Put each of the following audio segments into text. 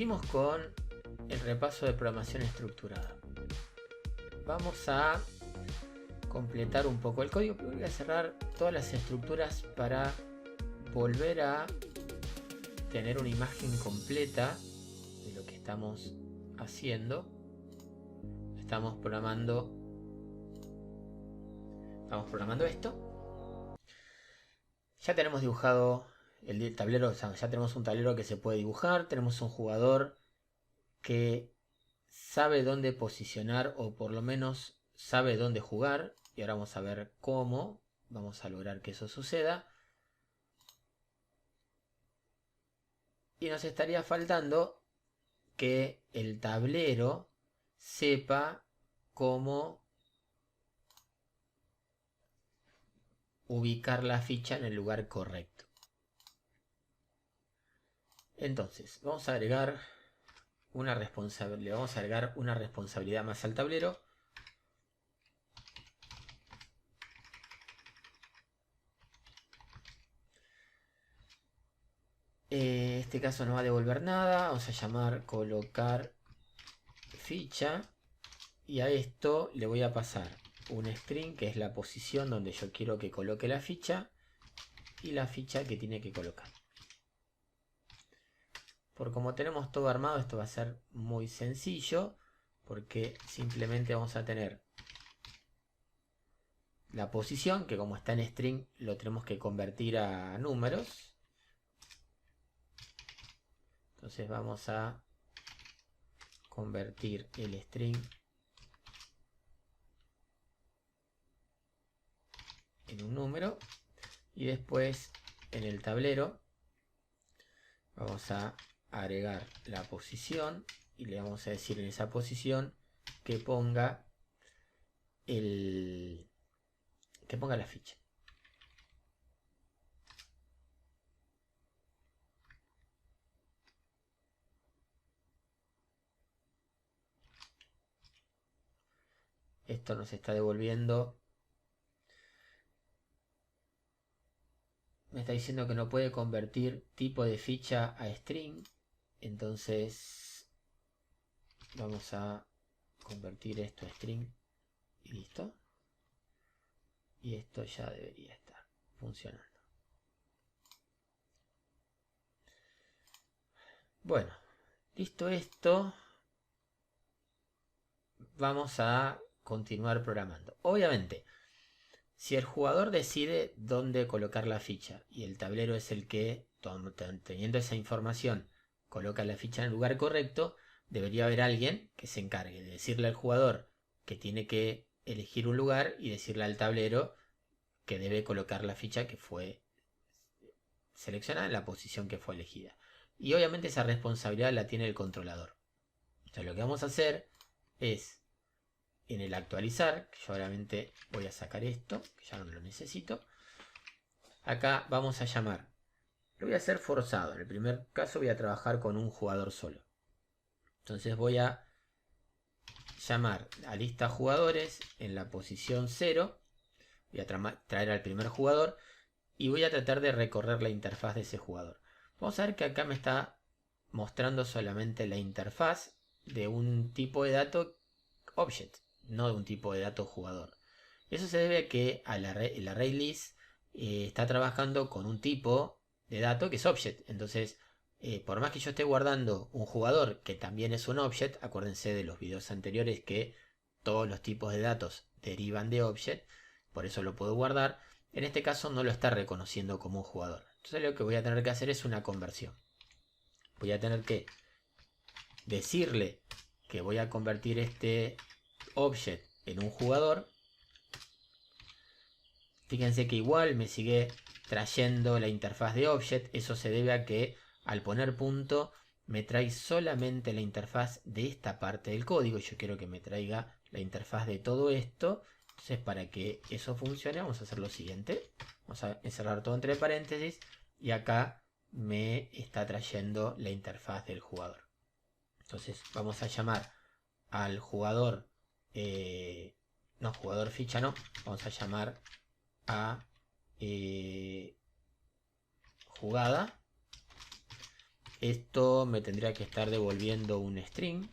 Seguimos con el repaso de programación estructurada. Vamos a completar un poco el código, pero voy a cerrar todas las estructuras para volver a tener una imagen completa de lo que estamos haciendo. Estamos programando esto. Ya tenemos dibujado el tablero, o sea, ya tenemos un tablero que se puede dibujar. Tenemos un jugador que sabe dónde posicionar, o por lo menos sabe dónde jugar. Y ahora vamos a ver cómo vamos a lograr que eso suceda. Y nos estaría faltando que el tablero sepa cómo ubicar la ficha en el lugar correcto. Entonces, vamos a agregar una responsabilidad. Vamos a agregar una responsabilidad más al tablero. Este caso no va a devolver nada. Vamos a llamar colocar ficha. Y a esto le voy a pasar un string, que es la posición donde yo quiero que coloque la ficha, y la ficha que tiene que colocar. Por como tenemos todo armado, esto va a ser muy sencillo, porque simplemente vamos a tener la posición, que como está en string lo tenemos que convertir a números. Entonces vamos a convertir el string en un número, y después en el tablero vamos a agregar la posición y le vamos a decir en esa posición que ponga la ficha. Esto nos está devolviendo, me está diciendo que no puede convertir tipo de ficha a string. Entonces vamos a convertir esto a string y listo. Y esto ya debería estar funcionando. Bueno, listo esto, vamos a continuar programando. Obviamente, si el jugador decide dónde colocar la ficha y el tablero es el que, teniendo esa información, coloca la ficha en el lugar correcto, debería haber alguien que se encargue de decirle al jugador que tiene que elegir un lugar y decirle al tablero que debe colocar la ficha que fue seleccionada en la posición que fue elegida. Y obviamente esa responsabilidad la tiene el controlador. Entonces lo que vamos a hacer es, en el actualizar, que yo obviamente voy a sacar esto, que ya no lo necesito. Acá vamos a llamar, lo voy a hacer forzado. En el primer caso voy a trabajar con un jugador solo. Entonces voy a llamar a lista jugadores en la posición 0. Voy a traer al primer jugador y voy a tratar de recorrer la interfaz de ese jugador. Vamos a ver que acá me está mostrando solamente la interfaz de un tipo de dato object, no de un tipo de dato jugador. Eso se debe a que el ArrayList está trabajando con un tipo de dato que es object. Entonces, por más que yo esté guardando un jugador que también es un object, acuérdense de los videos anteriores que todos los tipos de datos derivan de object, por eso lo puedo guardar. En este caso no lo está reconociendo como un jugador. Entonces lo que voy a tener que hacer es una conversión. Voy a tener que decirle que voy a convertir este object en un jugador. Fíjense que igual me sigue trayendo la interfaz de object. Eso se debe a que al poner punto me trae solamente la interfaz de esta parte del código. Yo quiero que me traiga la interfaz de todo esto. Entonces, para que eso funcione, vamos a hacer lo siguiente. Vamos a encerrar todo entre paréntesis y acá me está trayendo la interfaz del jugador. Entonces vamos a llamar al jugador, no, jugador ficha no, vamos a llamar a jugada, esto me tendría que estar devolviendo un string,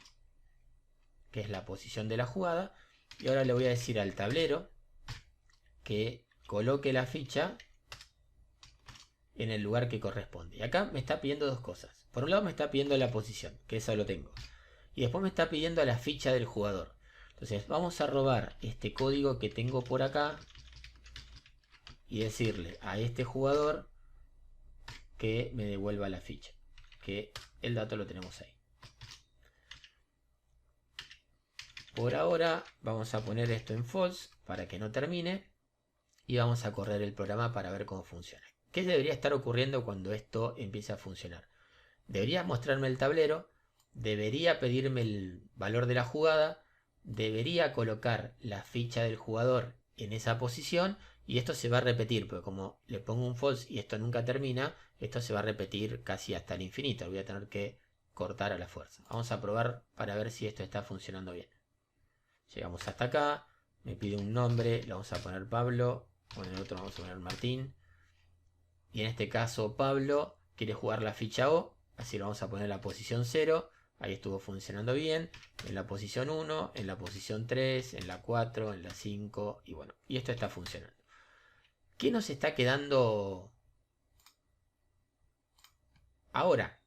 que es la posición de la jugada. Y ahora le voy a decir al tablero que coloque la ficha en el lugar que corresponde. Y acá me está pidiendo dos cosas. Por un lado me está pidiendo la posición, que esa lo tengo. Y después me está pidiendo la ficha del jugador. Entonces vamos a robar este código que tengo por acá y decirle a este jugador que me devuelva la ficha. Que el dato lo tenemos ahí. Por ahora vamos a poner esto en false para que no termine. Y vamos a correr el programa para ver cómo funciona. ¿Qué debería estar ocurriendo cuando esto empiece a funcionar? Debería mostrarme el tablero, debería pedirme el valor de la jugada, debería colocar la ficha del jugador en esa posición y esto se va a repetir, porque como le pongo un false y esto nunca termina, esto se va a repetir casi hasta el infinito. Lo voy a tener que cortar a la fuerza. Vamos a probar para ver si esto está funcionando bien. Llegamos hasta acá, me pide un nombre, le vamos a poner Pablo, o en el otro vamos a poner Martín. Y en este caso Pablo quiere jugar la ficha O, así lo vamos a poner en la posición 0. Ahí estuvo funcionando bien. En la posición 1, en la posición 3, en la 4, en la 5. Y bueno, y esto está funcionando. ¿Qué nos está quedando ahora?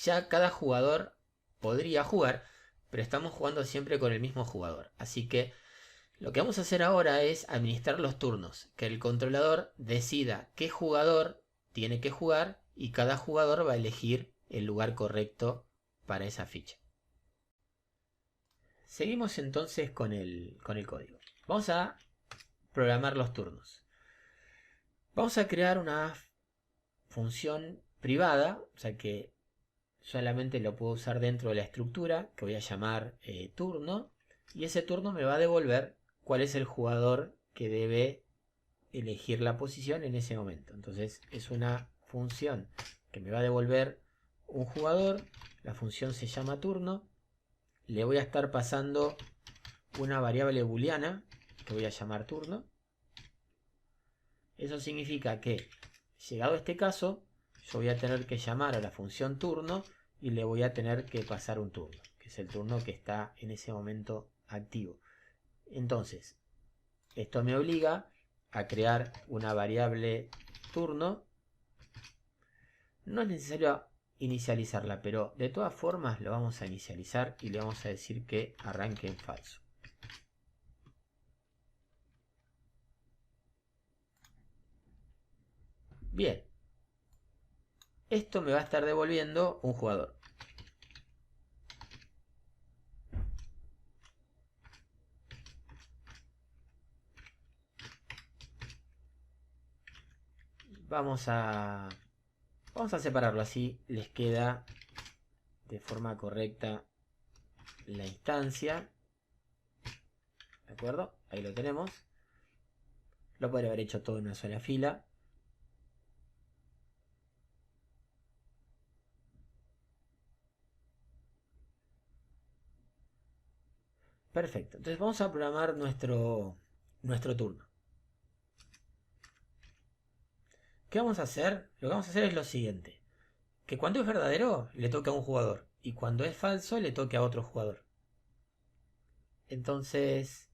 Ya cada jugador podría jugar, pero estamos jugando siempre con el mismo jugador. Así que lo que vamos a hacer ahora es administrar los turnos. Que el controlador decida qué jugador tiene que jugar y cada jugador va a elegir el lugar correcto para esa ficha. Seguimos entonces con el código. Vamos a programar los turnos. Vamos a crear una función privada, o sea que solamente lo puedo usar dentro de la estructura, que voy a llamar turno, y ese turno me va a devolver cuál es el jugador que debe elegir la posición en ese momento. Entonces es una función que me va a devolver un jugador. La función se llama turno. Le voy a estar pasando una variable booleana que voy a llamar turno. Eso significa que, llegado a este caso, yo voy a tener que llamar a la función turno y le voy a tener que pasar un turno, que es el turno que está en ese momento activo. Entonces, esto me obliga a crear una variable turno. No es necesario inicializarla, pero de todas formas lo vamos a inicializar y le vamos a decir que arranque en falso. Bien, esto me va a estar devolviendo un jugador. Vamos a separarlo, así les queda de forma correcta la instancia. ¿De acuerdo? Ahí lo tenemos. Lo podría haber hecho todo en una sola fila. Perfecto. Entonces vamos a programar nuestro turno. ¿Qué vamos a hacer? Lo que vamos a hacer es lo siguiente. Que cuando es verdadero le toca a un jugador. Y cuando es falso le toque a otro jugador. Entonces,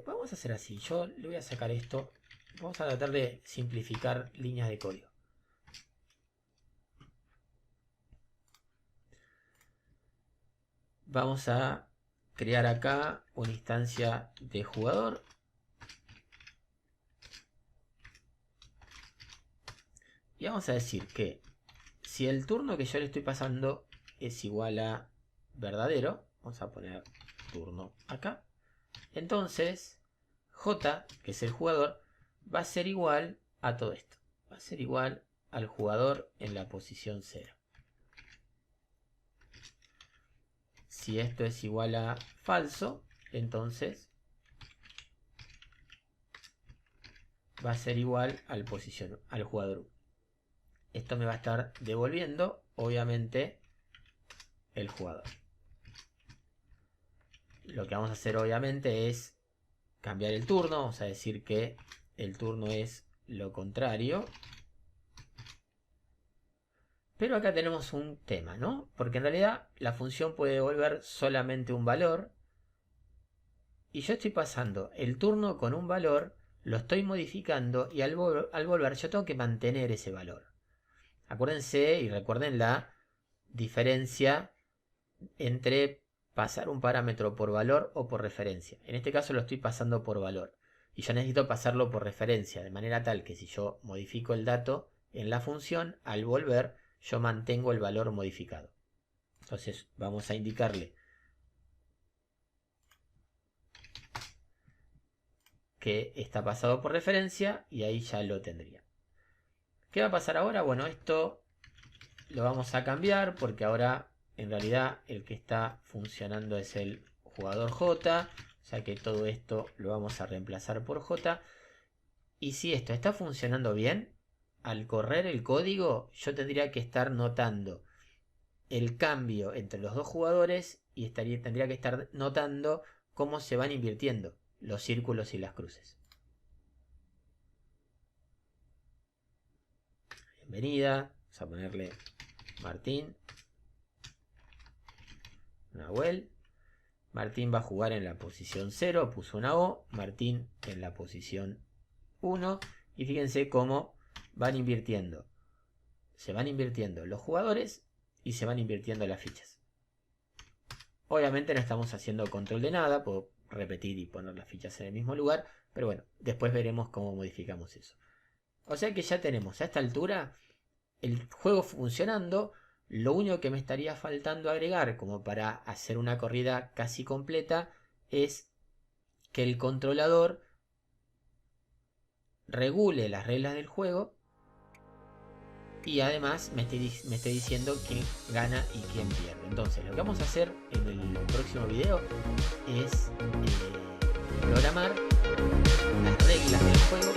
vamos a hacer así. Yo le voy a sacar esto. Vamos a tratar de simplificar líneas de código. Vamos a crear acá una instancia de jugador. Y vamos a decir que si el turno que yo le estoy pasando es igual a verdadero, vamos a poner turno acá, entonces J, que es el jugador, va a ser igual a todo esto. Va a ser igual al jugador en la posición 0. Si esto es igual a falso, entonces va a ser igual al jugador 1. Esto me va a estar devolviendo, obviamente, el jugador. Lo que vamos a hacer, obviamente, es cambiar el turno. Vamos a decir que el turno es lo contrario. Pero acá tenemos un tema, ¿no? Porque en realidad la función puede devolver solamente un valor. Y yo estoy pasando el turno con un valor, lo estoy modificando y al volver yo tengo que mantener ese valor. Acuérdense y recuerden la diferencia entre pasar un parámetro por valor o por referencia. En este caso lo estoy pasando por valor. Y yo necesito pasarlo por referencia, de manera tal que si yo modifico el dato en la función, al volver yo mantengo el valor modificado. Entonces vamos a indicarle que está pasado por referencia y ahí ya lo tendría. ¿Qué va a pasar ahora? Bueno, esto lo vamos a cambiar porque ahora en realidad el que está funcionando es el jugador J, o sea que todo esto lo vamos a reemplazar por J. Y si esto está funcionando bien, al correr el código yo tendría que estar notando el cambio entre los dos jugadores y tendría que estar notando cómo se van invirtiendo los círculos y las cruces. Bienvenida, vamos a ponerle Martín, Nahuel. Martín va a jugar en la posición 0, puso una O, Martín en la posición 1 y fíjense cómo van invirtiendo. Se van invirtiendo los jugadores y se van invirtiendo las fichas. Obviamente no estamos haciendo control de nada, puedo repetir y poner las fichas en el mismo lugar, pero bueno, después veremos cómo modificamos eso. O sea que ya tenemos a esta altura el juego funcionando. Lo único que me estaría faltando agregar como para hacer una corrida casi completa es que el controlador regule las reglas del juego y además me esté diciendo quién gana y quién pierde. Entonces lo que vamos a hacer en el próximo video es programar las reglas del juego